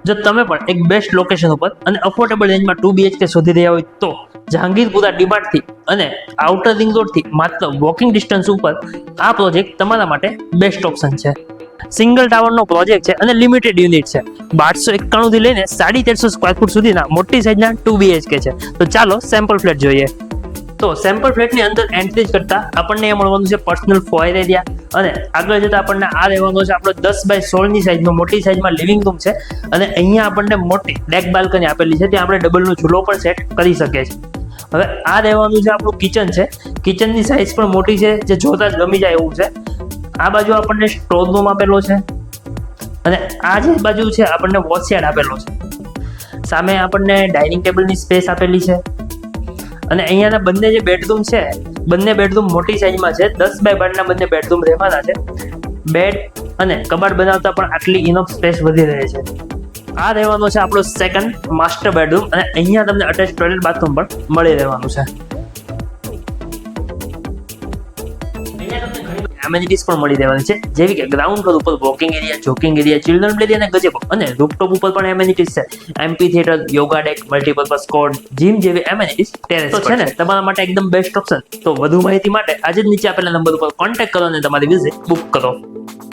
જો તમે પણ એક બેસ્ટ લોકેશન ઉપર અને અફોર્ડેબલ રેન્જમાં 2 BHK શોધી રહ્યા હોય તો જહાંગીરપુરા ડીમાર્ટથી અને આઉટર રિંગ રોડથી માત્ર વોકિંગ ડિસ્ટન્સ ઉપર આ પ્રોજેક્ટ તમારા માટે બેસ્ટ ઓપ્શન છે. સિંગલ ટાવરનો પ્રોજેક્ટ છે અને લિમિટેડ યુનિટ છે. 1291 થી લઈને 1350 સ્ક્વેર ફૂટ સુધીના મોટી સાઇઝના 2 BHK છે. તો ચાલો સેમ્પલ ફ્લેટ જોઈએ. તો સેમ્પલ ફ્લેટની અંદર એન્ટ્રી કરતા આપણને એ મળવાનું છે પર્સનલ ફોયર એરિયા, અને આગળ જતા આપણને આ રહેવાનો છે આપણો 10x16 ની સાઇઝનો મોટી સાઇઝમાં લિવિંગ રૂમ છે, અને અહીંયા આપણને મોટી ડેક બાલ્કની આપેલી છે, ત્યાં આપણે ડબલનો ચૂલો પણ સેટ કરી શકીએ છીએ. હવે આ રહેવાનું છે આપણું કિચન છે. કિચનની સાઇઝ પણ મોટી છે, જે જોતા જ ગમી જાય એવું છે. આ બાજુ આપણને સ્ટોર રૂમ આપેલો છે, અને આ જે બાજુ છે આપણને વોશયાર્ડ આપેલો છે. સામે આપણને ડાઇનિંગ ટેબલની સ્પેસ આપેલી છે, અને અહીંયાના બંને જે બેડરૂમ છે, બંને બેડરૂમ મોટી સાઇઝમાં છે. 10x12 બંને બેડરૂમ રહેવાના છે. બેડ અને કબાટ બનાવતા પણ આટલી ઇનફ સ્પેસ વધી રહે છે. આ રહેવાનો છે આપણો સેકન્ડ માસ્ટર બેડરૂમ, અને અહીંયા તમને અટેચ ટોયલેટ બાથરૂમ પણ મળી રહેવાનું છે. એમેનિટીઝ પણ મળી રહેવાની છે, જેવી કે ગ્રાઉન્ડ ફ્લોર ઉપર walking area, jogging area, children play area અને ગજેબો, અને રૂફટોપ ઉપર પણ એમેનિટીઝ છે. Amphitheatre, yoga deck, multipurpose court, gym જેવી એમેનિટીઝ ટેરેસ તો છે ને તમારા માટે એકદમ બેસ્ટ ઓપ્શન. તો વધુ માહિતી માટે આજે જ નીચે આપેલા નંબર ઉપર કોન્ટેક્ટ કરો અને તમારી વિઝિટ બુક કરો.